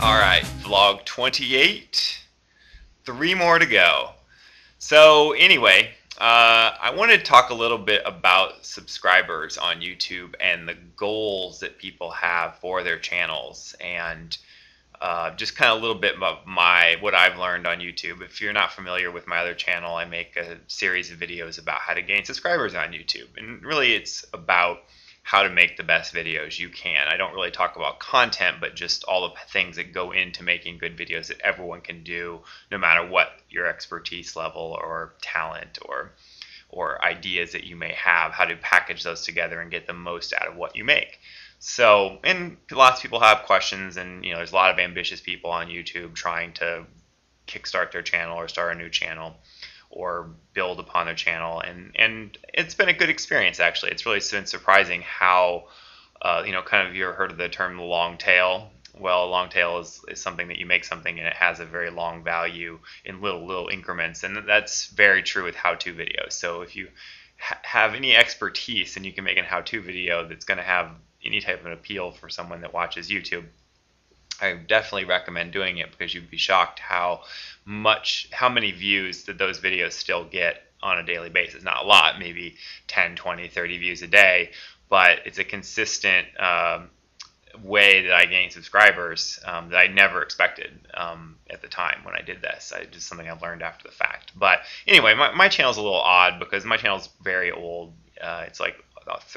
Alright, vlog 28, 3 more to go. So anyway, I wanted to talk a little bit about subscribers on YouTube and the goals that people have for their channels, and just kind of a little bit about what I've learned on YouTube. If you're not familiar with my other channel, I make a series of videos about how to gain subscribers on YouTube, and really it's about how to make the best videos you can. I don't really talk about content, but just all the things that go into making good videos that everyone can do, no matter what your expertise level or talent or ideas that you may have, how to package those together and get the most out of what you make. So, and lots of people have questions, and there's a lot of ambitious people on YouTube trying to kickstart their channel or start a new channel or build upon their channel, and it's been a good experience. Actually, it's really been surprising how kind of, you ever heard of the term long tail? Well, a long tail is something that you make something and it has a very long value in little increments, and that's very true with how-to videos. So if you have any expertise and you can make a how-to video that's going to have any type of an appeal for someone that watches YouTube, I definitely recommend doing it, because you'd be shocked how many views that those videos still get on a daily basis. Not a lot, maybe 10, 20, 30 views a day, but it's a consistent way that I gain subscribers that I never expected at the time when I did this. It's just something I learned after the fact. But anyway, my channel's a little odd because my channel's very old. It's like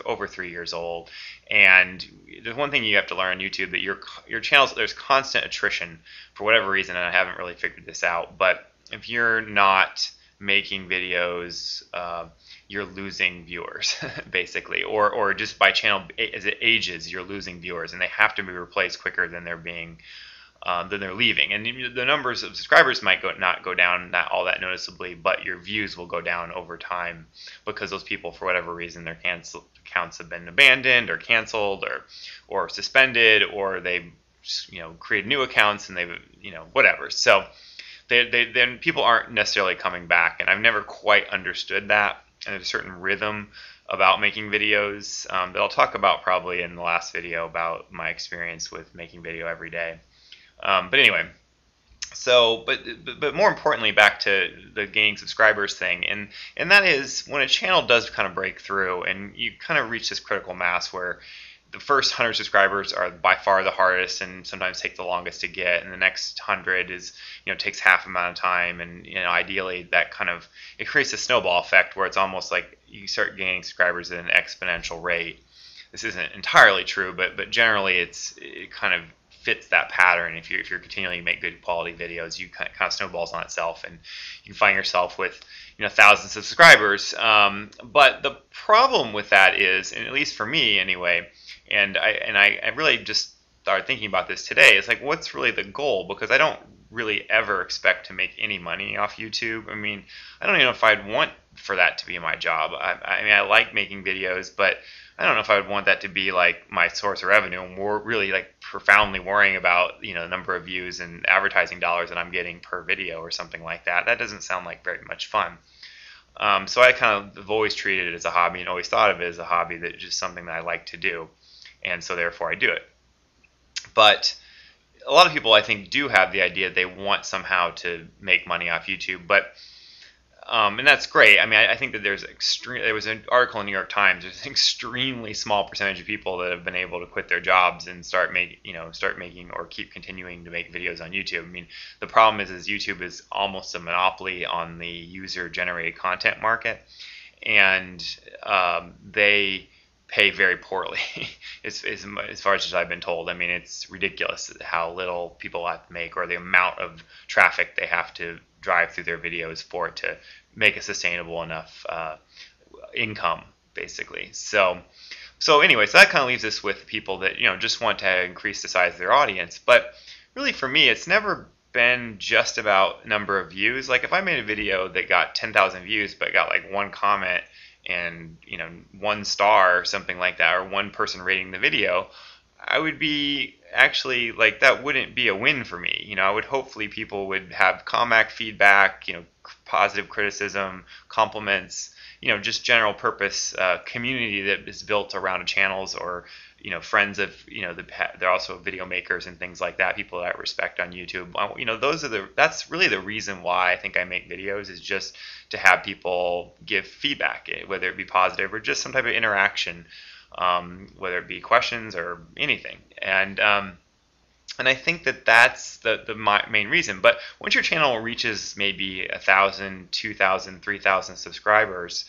over 3 years old, and there's one thing you have to learn on YouTube, that your channels, there's constant attrition for whatever reason, and I haven't really figured this out. But if you're not making videos, you're losing viewers basically, or just by channel as it ages, you're losing viewers, and they have to be replaced quicker than they're leaving. And the numbers of subscribers might not go down all that noticeably, but your views will go down over time, because those people, for whatever reason, their accounts have been abandoned or canceled or suspended, or they created new accounts and they've whatever. So then people aren't necessarily coming back, and I've never quite understood that. And there's a certain rhythm about making videos that I'll talk about probably in the last video about my experience with making video every day. But anyway, so but more importantly, back to the gaining subscribers thing, and that is when a channel does kind of break through and you kind of reach this critical mass where the first 100 subscribers are by far the hardest and sometimes take the longest to get, and the next 100 is takes half amount of time, and ideally that kind of, it creates a snowball effect where it's almost like you start gaining subscribers at an exponential rate. This isn't entirely true, but generally it kind of fits that pattern. If you're continually make good quality videos, you kind of snowballs on itself, and you find yourself with thousands of subscribers. But the problem with that is, and at least for me anyway, and I really just started thinking about this today, it's like, what's really the goal? Because I don't really ever expect to make any money off YouTube. I mean, I don't even know if I'd want for that to be my job. I mean, I like making videos, but I don't know if I would want that to be like my source of revenue, and more really like profoundly worrying about the number of views and advertising dollars that I'm getting per video or something like that. That doesn't sound like very much fun. So I kind of have always treated it as a hobby and always thought of it as a hobby, that just something that I like to do, and so therefore I do it. But a lot of people, I think, do have the idea they want somehow to make money off YouTube, but and that's great. I mean, I think that there was an article in New York Times. There's an extremely small percentage of people that have been able to quit their jobs and start making or keep continuing to make videos on YouTube. I mean, the problem is YouTube is almost a monopoly on the user-generated content market, and they pay very poorly as far as I've been told. I mean, it's ridiculous how little people have to make, or the amount of traffic they have to drive through their videos for it to make a sustainable enough income, basically. So anyway, so that kind of leaves us with people that just want to increase the size of their audience. But really, for me, it's never been just about number of views. Like, if I made a video that got 10,000 views but got like one comment and 1 star or something like that, or one person rating the video, I would be actually like, that wouldn't be a win for me. I would hopefully people would have feedback, positive criticism, compliments, just general purpose community that is built around channels, or friends of they're also video makers and things like that, people that I respect on YouTube. That's really the reason why I think I make videos, is just to have people give feedback, whether it be positive or just some type of interaction, whether it be questions or anything. And I think that that's the main reason. But once your channel reaches maybe 1,000, 2,000, 3,000 subscribers,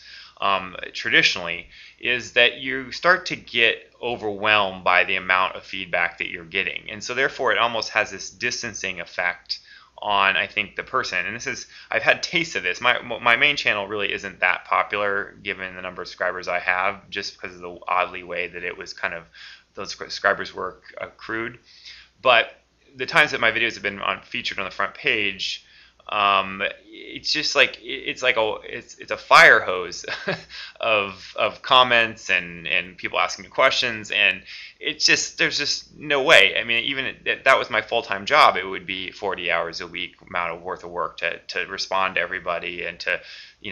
traditionally, is that you start to get overwhelmed by the amount of feedback that you're getting. And so therefore it almost has this distancing effect on, I think, the person. And I've had tastes of this. My main channel really isn't that popular given the number of subscribers I have, just because of the oddly way that it was kind of, those subscribers were accrued. But the times that my videos have been featured on the front page, it's just like it's a fire hose of comments and people asking me questions, and there's just no way. I mean, even if that was my full-time job, it would be 40 hours a week amount of worth of work to respond to everybody and to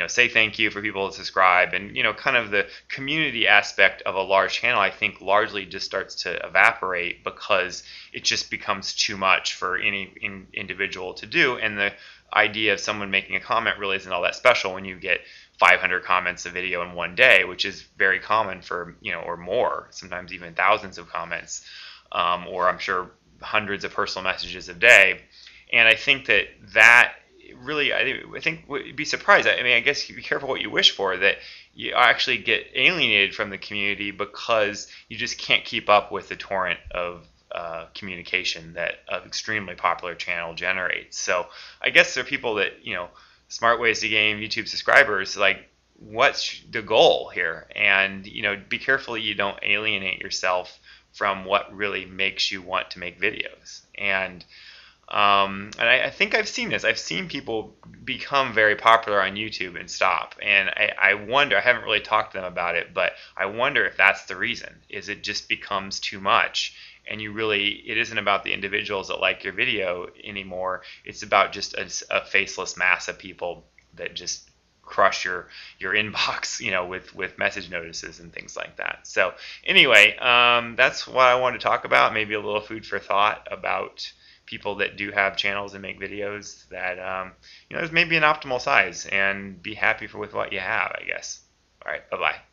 say thank you for people to subscribe, and kind of the community aspect of a large channel, I think, largely just starts to evaporate because it just becomes too much for any individual to do, and the idea of someone making a comment really isn't all that special when you get 500 comments a video in one day, which is very common for or more, sometimes even thousands of comments, or I'm sure hundreds of personal messages a day. And I think that really, I think would be surprised. I mean, I guess you be careful what you wish for, that you actually get alienated from the community because you just can't keep up with the torrent of communication that an extremely popular channel generates. So I guess there are people that, smart ways to gain YouTube subscribers, like, what's the goal here? And, be careful you don't alienate yourself from what really makes you want to make videos. And I think I've seen this. I've seen people become very popular on YouTube and stop. And I wonder, I haven't really talked to them about it, but I wonder if that's the reason, is it just becomes too much. And it isn't about the individuals that like your video anymore. It's about just a faceless mass of people that just crush your inbox, with message notices and things like that. So anyway, that's what I wanted to talk about. Maybe a little food for thought about people that do have channels and make videos that, there's maybe an optimal size, and be happy with what you have, I guess. All right, bye-bye.